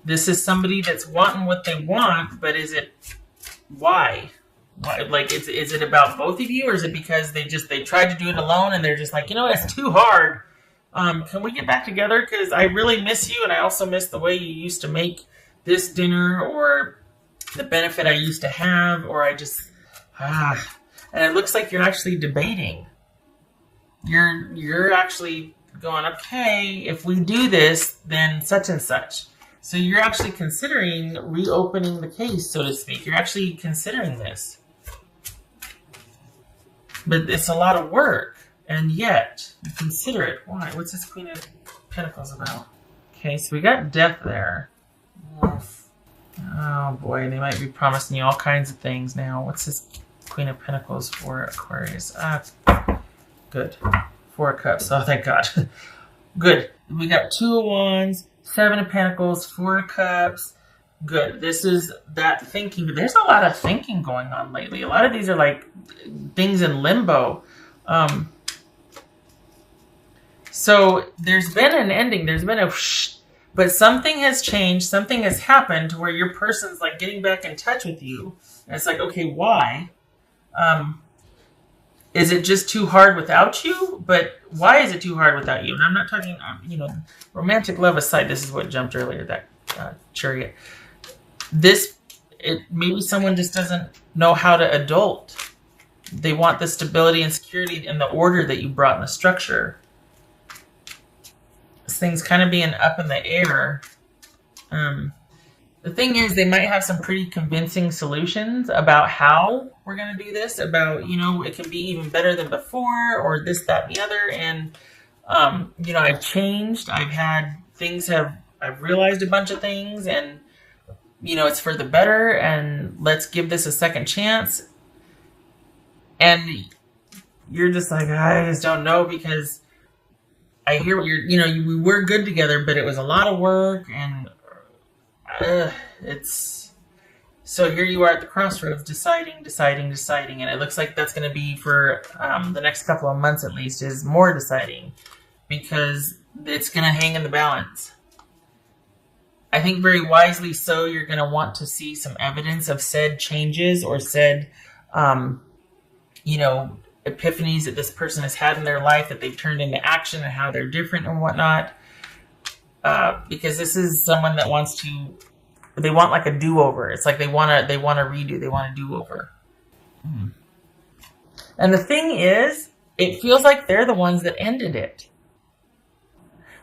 this is somebody that's wanting what they want, but is it why? Like, is it about both of you, or is it because they tried to do it alone and they're just like, it's too hard. Can we get back together? Because I really miss you, and I also miss the way you used to make this dinner, or the benefit I used to have, or I just and it looks like you're actually debating. You're actually going, okay, if we do this, then such and such. So you're actually considering reopening the case, so to speak. You're actually considering this. But it's a lot of work, and yet you consider it. Why? What's this Queen of Pentacles about? Okay, so we got death there. Oh boy, they might be promising you all kinds of things now. What's this Queen of Pentacles for Aquarius? Good. 4 of Cups. Oh, thank God. Good. We got 2 of Wands, 7 of Pentacles, 4 of Cups. Good. This is that thinking. There's a lot of thinking going on lately. A lot of these are like things in limbo. So there's been an ending. There's been a but something has changed. Something has happened to where your person's like getting back in touch with you. And it's like, okay, why? Is it just too hard without you? But why is it too hard without you? And I'm not talking, romantic love aside. This is what jumped earlier, that Chariot. Maybe someone just doesn't know how to adult. They want the stability and security and the order that you brought in the structure. This thing's kind of being up in the air. The thing is, they might have some pretty convincing solutions about how we're going to do this, about, it can be even better than before, or this, that, and the other. And, I've changed. I've realized a bunch of things, and, it's for the better, and let's give this a second chance. And you're just like, I just don't know, because I hear what we were good together, but it was a lot of work, and so here you are at the crossroads, deciding, and it looks like that's going to be for the next couple of months at least, is more deciding, because it's going to hang in the balance. I think very wisely so, you're going to want to see some evidence of said changes, or said, epiphanies that this person has had in their life that they've turned into action, and how they're different and whatnot. Because this is someone that they want like a do-over. It's like they want to redo. They want a do-over. And the thing is, it feels like they're the ones that ended it.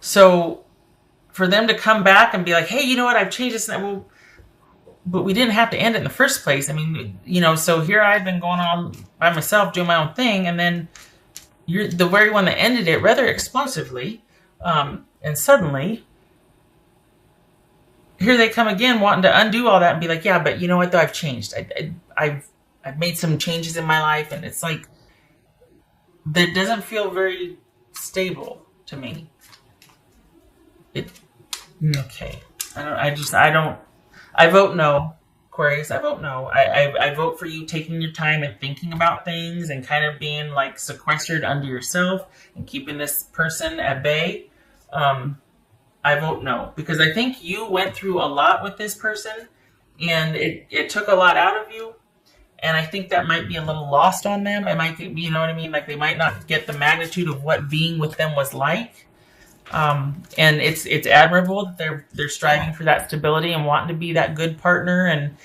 So for them to come back and be like, hey, you know what? I've changed this. Well, but we didn't have to end it in the first place. I mean, so here I've been going on by myself, doing my own thing. And then you're the very one that ended it rather explosively. And suddenly, here they come again, wanting to undo all that and be like, yeah, but you know what, though? I've changed. I've made some changes in my life, and it's like, that doesn't feel very stable to me. Okay. I vote no, Aquarius. I vote no. I vote for you taking your time and thinking about things, and kind of being like sequestered unto yourself and keeping this person at bay. I vote no, because I think you went through a lot with this person, and it took a lot out of you. And I think that might be a little lost on them. It might be, you know what I mean? Like, they might not get the magnitude of what being with them was like. And it's admirable that they're striving for that stability and wanting to be that good partner, and,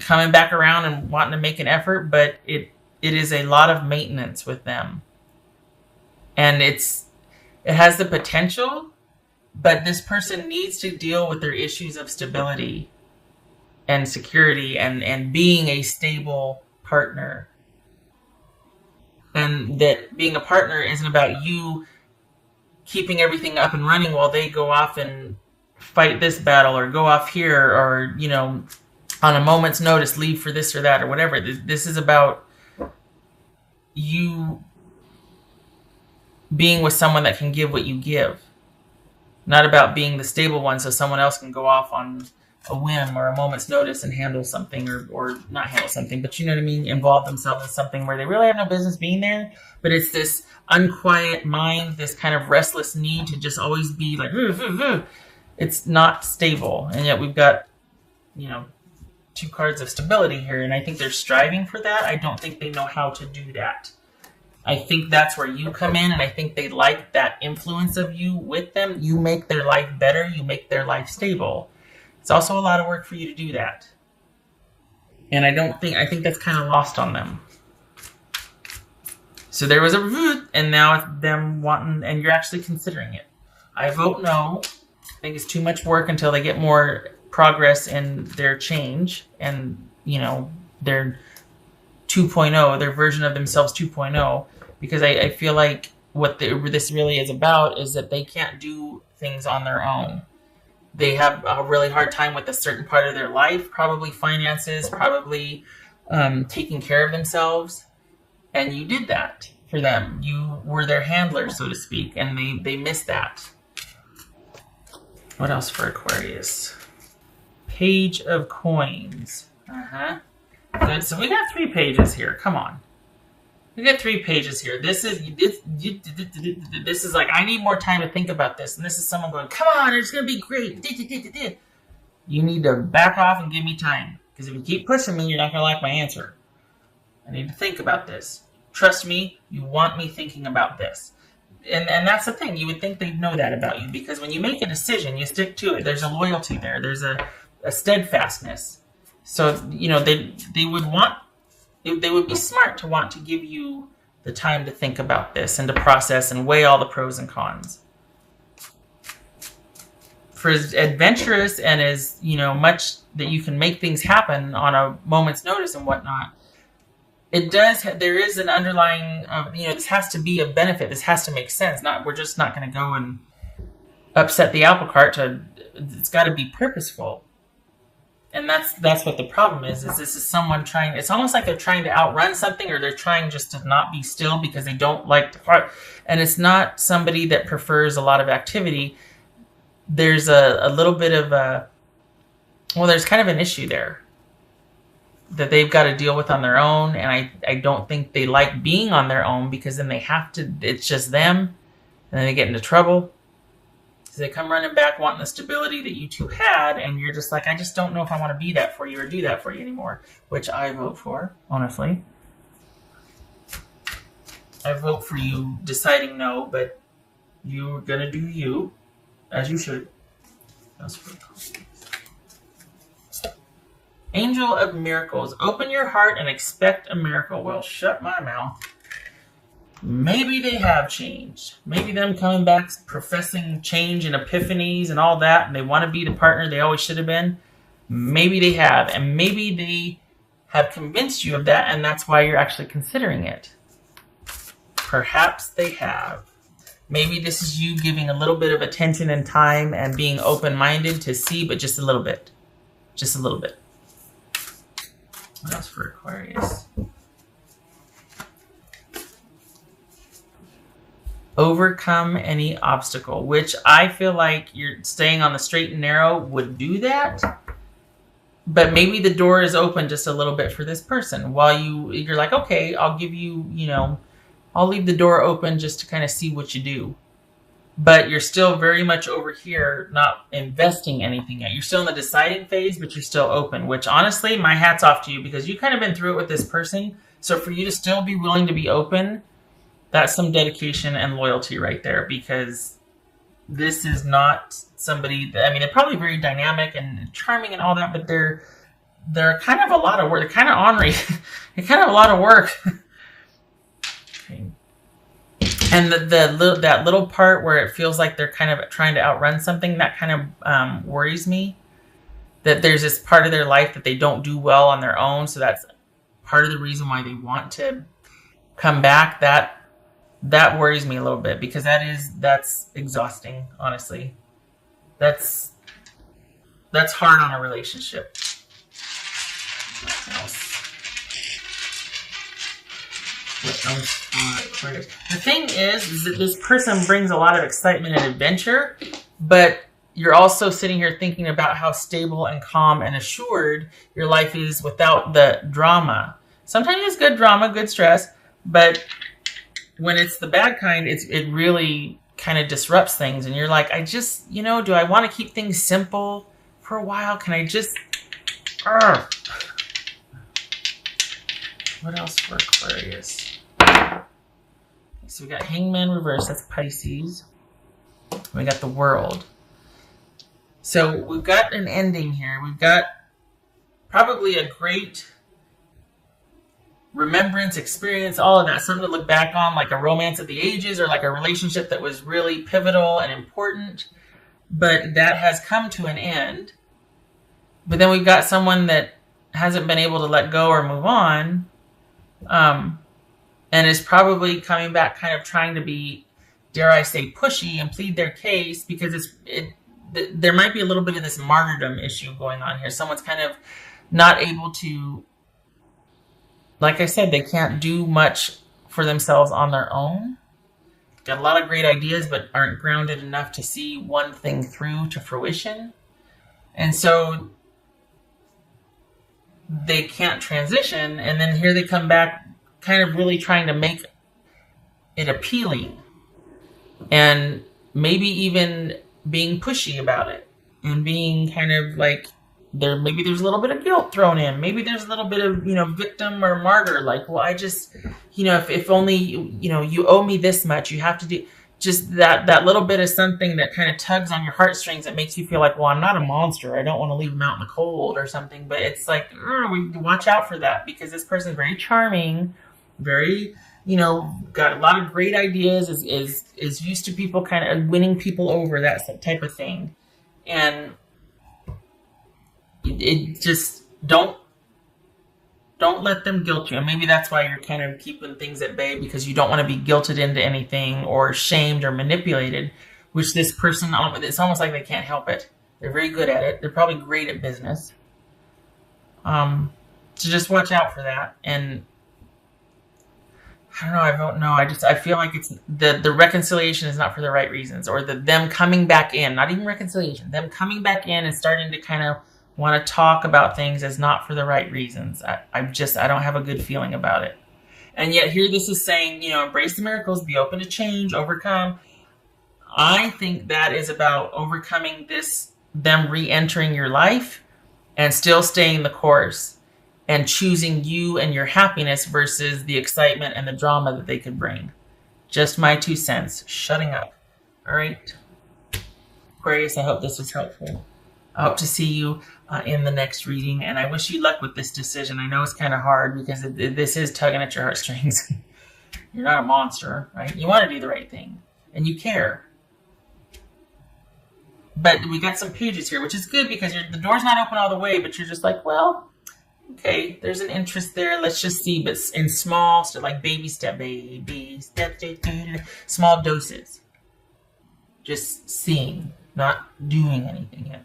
coming back around and wanting to make an effort. But it is a lot of maintenance with them. And it has the potential, but this person needs to deal with their issues of stability and security, and being a stable partner. And that being a partner isn't about you keeping everything up and running while they go off and fight this battle, or go off here, or, on a moment's notice leave for this or that or whatever. This is about you being with someone that can give what you give. Not about being the stable one so someone else can go off on a whim or a moment's notice and handle something, or not handle something, but you know what I mean, involve themselves in something where they really have no business being there. But it's this unquiet mind, this kind of restless need to just always be like, it's not stable. And yet we've got, you know, 2 cards of stability here, and I think they're striving for that. I don't think they know how to do that. I think that's where you come in, and I think they like that influence of you with them. You make their life better. You make their life stable. It's also a lot of work for you to do that. And I think that's kind of lost on them. So there was a root, and now it's them wanting, and you're actually considering it. I vote no. I think it's too much work until they get more progress in their change and, you know, their 2.0, their version of themselves 2.0, because I feel like what this really is about is that they can't do things on their own. They have a really hard time with a certain part of their life, probably finances, probably taking care of themselves, and you did that for them. You were their handler, so to speak, and they missed that. What else for Aquarius? Page of Coins. Good. So we got 3 pages here. Come on. We got 3 pages here. This is like, I need more time to think about this. And this is someone going, come on, it's going to be great. You need to back off and give me time. Because if you keep pushing me, you're not going to like my answer. I need to think about this. Trust me, you want me thinking about this. And that's the thing. You would think they'd know that about you. Because when you make a decision, you stick to it. There's a loyalty there. There's a steadfastness. So, you know, they would be smart to want to give you the time to think about this and to process and weigh all the pros and cons. For as adventurous and as, you know, much that you can make things happen on a moment's notice and whatnot, there is an underlying, you know, this has to be a benefit. This has to make sense. We're just not going to go and upset the apple cart. It's got to be purposeful. And that's what the problem is this is someone trying, it's almost like they're trying to outrun something, or they're trying just to not be still because they don't like the part. And it's not somebody that prefers a lot of activity. There's a little bit of there's kind of an issue there that they've got to deal with on their own. And I don't think they like being on their own, because then they have to, it's just them, and then they get into trouble. So they come running back wanting the stability that you two had, and you're just like, I just don't know if I want to be that for you or do that for you anymore, which I vote for, honestly. I vote for you deciding no, but you're going to do you, as you should. That's pretty cool. Angel of Miracles. Open your heart and expect a miracle. Well, shut my mouth. Maybe they have changed. Maybe them coming back professing change and epiphanies and all that, and they want to be the partner they always should have been. Maybe they have, and maybe they have convinced you of that, and that's why you're actually considering it. Perhaps they have. Maybe this is you giving a little bit of attention and time and being open-minded to see, but just a little bit. Just a little bit. What else for Aquarius? Overcome any obstacle, which I feel like you're staying on the straight and narrow would do that. But maybe the door is open just a little bit for this person. While you're like, okay, I'll give you, I'll leave the door open just to kind of see what you do. But you're still very much over here, not investing anything yet. You're still in the deciding phase, but you're still open, which honestly, my hat's off to you, because you've kind of been through it with this person. So for you to still be willing to be open, that's some dedication and loyalty right there, because this is not somebody that, they're probably very dynamic and charming and all that, but they're kind of a lot of work. They're kind of ornery. They're kind of a lot of work. Okay. And that little part where it feels like they're kind of trying to outrun something, that kind of worries me. That there's this part of their life that they don't do well on their own, so that's part of the reason why they want to come back. That worries me a little bit, because that's exhausting, honestly. That's hard on a relationship. What else? The thing is that this person brings a lot of excitement and adventure, but you're also sitting here thinking about how stable and calm and assured your life is without the drama. Sometimes it's good drama, good stress, but when it's the bad kind, it really kind of disrupts things, and you're like, I just, do I want to keep things simple for a while? Can I just... What else for Aquarius? So we got Hangman reverse, that's Pisces. We got the World. So we've got an ending here. We've got probably a great remembrance, experience, all of that. Something to look back on, like a romance of the ages or like a relationship that was really pivotal and important. But that has come to an end. But then we've got someone that hasn't been able to let go or move on. And is probably coming back kind of trying to be, dare I say, pushy and plead their case, because there might be a little bit of this martyrdom issue going on here. Someone's kind of not able to, like I said, they can't do much for themselves on their own. Got a lot of great ideas, but aren't grounded enough to see one thing through to fruition. And so they can't transition, and then here they come back kind of really trying to make it appealing, and maybe even being pushy about it, and being kind of like, maybe there's a little bit of guilt thrown in, maybe there's a little bit of victim or martyr, like, well, I just if only you owe me this much, you have to do, just that little bit of something that kind of tugs on your heartstrings, that makes you feel like, well, I'm not a monster, I don't want to leave him out in the cold or something. But it's like, we watch out for that, because this person's very charming, very, got a lot of great ideas, is used to people kind of winning people over, that type of thing. And it just, don't let them guilt you. And maybe that's why you're kind of keeping things at bay, because you don't want to be guilted into anything or shamed or manipulated, which this person, it's almost like they can't help it. They're very good at it. They're probably great at business. So just watch out for that. And I don't know. I feel like it's the reconciliation is not for the right reasons, or them coming back in, not even reconciliation, them coming back in and starting to kind of want to talk about things is not for the right reasons. I don't have a good feeling about it. And yet here this is saying, embrace the miracles, be open to change, overcome. I think that is about overcoming them re-entering your life and still staying the course and choosing you and your happiness versus the excitement and the drama that they could bring. Just my 2 cents. Shutting up. All right. Aquarius, I hope this was helpful. I hope to see you in the next reading, and I wish you luck with this decision. I know it's kind of hard, because this is tugging at your heartstrings. You're not a monster, right? You want to do the right thing, and you care. But we got some pages here, which is good, because the door's not open all the way, but you're just like, well, okay, there's an interest there. Let's just see, but in small, like baby step, small doses. Just seeing, not doing anything yet.